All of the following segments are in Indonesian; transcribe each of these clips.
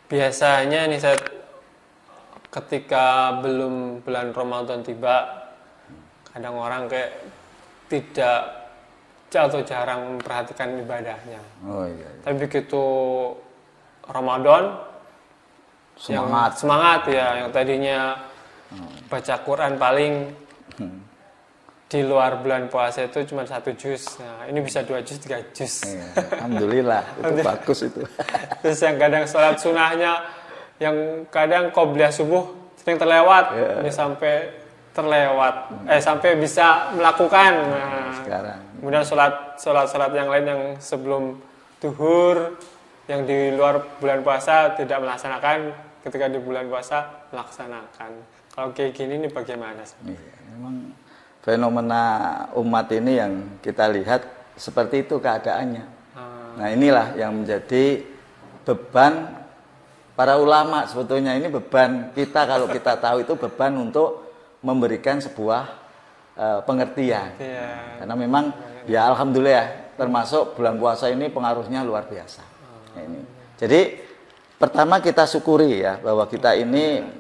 Biasanya nih saya ketika belum bulan Ramadan tiba, kadang orang kayak tidak atau jarang memperhatikan ibadahnya. Oh iya. Tapi begitu Ramadan semangat ya, yang tadinya baca Quran paling di luar bulan puasa itu cuma 1 juz. Nah, ini bisa 2 juz, 3 juz. Iya, alhamdulillah, itu bagus itu. Terus yang kadang sholat sunnahnya, yang kadang qobliyah subuh sering terlewat, ini sampai terlewat, sampai bisa melakukan. Nah, sekarang. Kemudian sholat yang lain yang sebelum duhur, yang di luar bulan puasa tidak melaksanakan, ketika di bulan puasa melaksanakan. Kalau kayak gini ini bagaimana? Iya, memang fenomena umat ini yang kita lihat seperti itu keadaannya. Nah, inilah yang menjadi beban para ulama. Sebetulnya ini beban kita, kalau kita tahu itu beban untuk memberikan sebuah pengertian. Karena memang ya alhamdulillah termasuk bulan puasa ini pengaruhnya luar biasa. Ini. Jadi pertama kita syukuri ya bahwa kita ini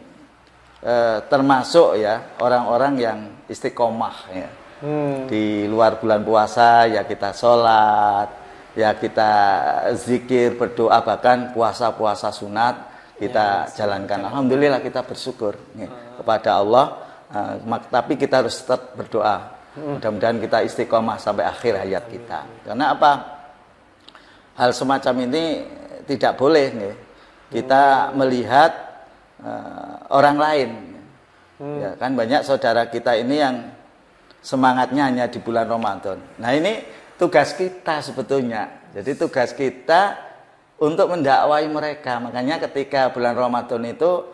termasuk ya orang-orang yang istiqomah ya. Di luar bulan puasa ya kita sholat, ya kita zikir, berdoa, bahkan puasa-puasa sunat kita jalankan. Alhamdulillah kita bersyukur ya, kepada Allah. Tapi kita harus tetap berdoa. Mudah-mudahan kita istiqomah sampai akhir hayat kita. Karena apa? Hal semacam ini tidak boleh nih. Kita melihat orang lain. Ya, kan banyak saudara kita ini yang semangatnya hanya di bulan Ramadan. Nah, ini tugas kita sebetulnya. Jadi tugas kita untuk mendakwai mereka. Makanya ketika bulan Ramadan itu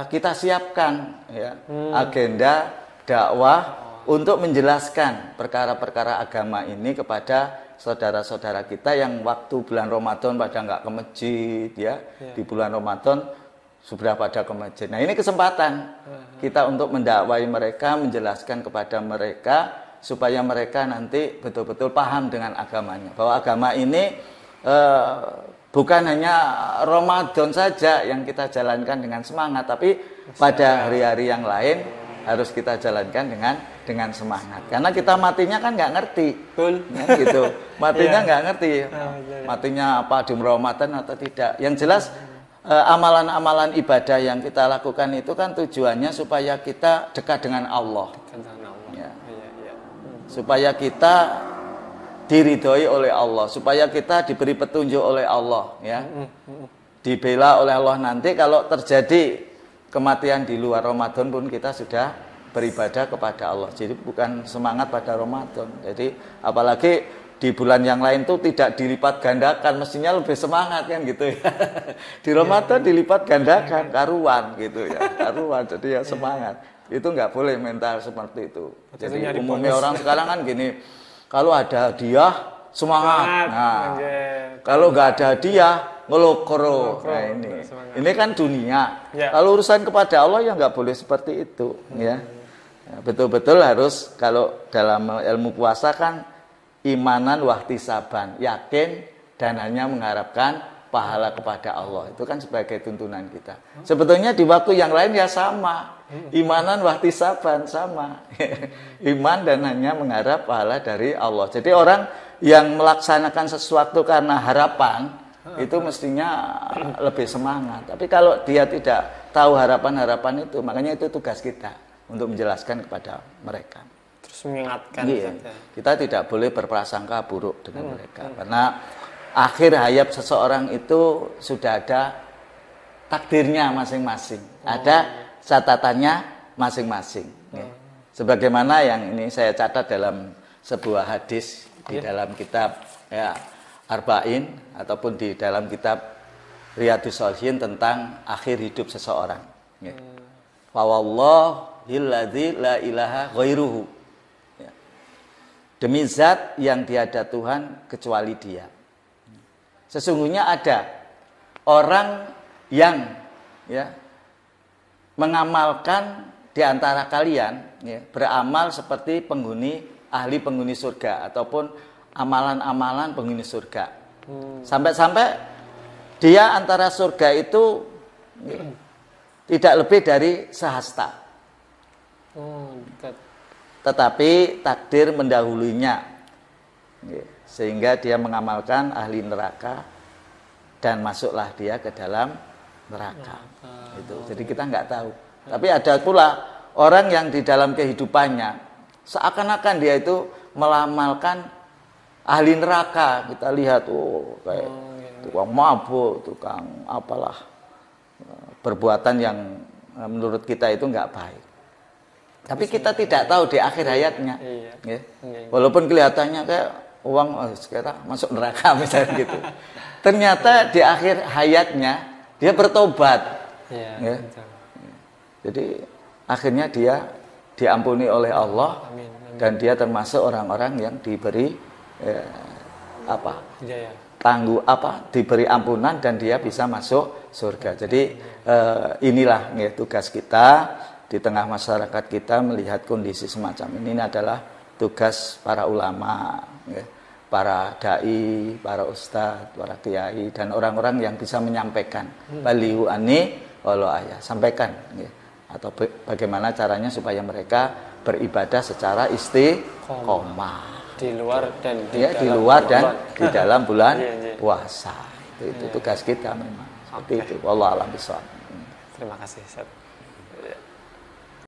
kita siapkan ya, agenda dakwah untuk menjelaskan perkara-perkara agama ini kepada saudara-saudara kita yang waktu bulan Ramadan pada nggak ke masjid ya. Di bulan Ramadan sudah pada ke masjid. Nah, ini kesempatan kita untuk mendakwai mereka, menjelaskan kepada mereka supaya mereka nanti betul-betul paham dengan agamanya. Bahwa agama ini bukan hanya Ramadan saja yang kita jalankan dengan semangat, tapi pada hari-hari yang lain harus kita jalankan dengan semangat. Karena kita matinya kan nggak ngerti, kan gitu. Matinya nggak ngerti, matinya apa di Ramadan atau tidak. Yang jelas amalan-amalan ibadah yang kita lakukan itu kan tujuannya supaya kita dekat dengan Allah. Ya. Supaya kita diridhoi oleh Allah, supaya kita diberi petunjuk oleh Allah, ya, dibela oleh Allah. Nanti kalau terjadi kematian di luar Ramadan pun kita sudah beribadah kepada Allah. Jadi bukan semangat pada Ramadan. Jadi apalagi di bulan yang lain tuh tidak dilipat gandakan, mestinya lebih semangat kan gitu ya. Di Ramadan dilipat gandakan, karuan gitu ya, karuan. Jadi ya semangat. Itu nggak boleh mental seperti itu. Jadi umumnya orang sekarang kan gini. Kalau ada hadiah semangat. Nah, kalau nggak ada hadiah ngelokro. Nah, ini kan dunia. Kalau urusan kepada Allah ya nggak boleh seperti itu. Ya, betul-betul harus kalau dalam ilmu puasa kan imanan wahtisaban, yakin dan hanya mengharapkan pahala kepada Allah. Itu kan sebagai tuntunan kita. Sebetulnya di waktu yang lain ya sama. Imanan wahtisaban sama. Iman dan hanya mengharap pahala dari Allah. Jadi orang yang melaksanakan sesuatu karena harapan itu mestinya lebih semangat. Tapi kalau dia tidak tahu harapan-harapan itu, makanya itu tugas kita untuk menjelaskan kepada mereka. Terus mengingatkan. Iya. Kita tidak boleh berprasangka buruk dengan mereka. Karena akhir hayat seseorang itu sudah ada takdirnya masing-masing. Ada catatannya masing-masing. Sebagaimana yang ini saya catat dalam sebuah hadis di dalam kitab ya, Arba'in ataupun di dalam kitab Riyadhus Shalihin tentang akhir hidup seseorang. Fa wallahil ladzi la ilaha ghairuhu. Demi zat yang tiada Tuhan kecuali Dia. Sesungguhnya ada orang yang ya mengamalkan di antara kalian ya, beramal seperti ahli penghuni surga ataupun amalan-amalan penghuni surga. Sampai-sampai dia antara surga itu Tidak lebih dari sehasta. Tetapi takdir mendahulunya, sehingga dia mengamalkan ahli neraka dan masuklah dia ke dalam neraka. Itu. Jadi kita nggak tahu. Tapi ada pula orang yang di dalam kehidupannya seakan-akan dia itu melamalkan ahli neraka. Kita lihat, kayak tukang mabuk, tukang apalah, perbuatan yang menurut kita itu nggak baik. Tapi kita tidak tahu di akhir hayatnya. Ya. Walaupun kelihatannya kayak uang, sekarang masuk neraka misalnya gitu. Ternyata di akhir hayatnya dia bertobat. Ya. Jadi akhirnya dia diampuni oleh Allah. Amin. Dan dia termasuk orang-orang yang diberi diberi ampunan dan dia bisa masuk surga. Jadi inilah ya, tugas kita di tengah masyarakat kita melihat kondisi semacam ini adalah tugas para ulama, ya, para dai, para ustadz, para kiai dan orang-orang yang bisa menyampaikan balihu ani walau ayah, sampaikan ya. Atau bagaimana caranya supaya mereka beribadah secara istiqomah di luar dan di dalam bulan puasa. Itu tugas kita memang. Seperti itu. Wallahu a'lam bishawab. Terima kasih Ustaz.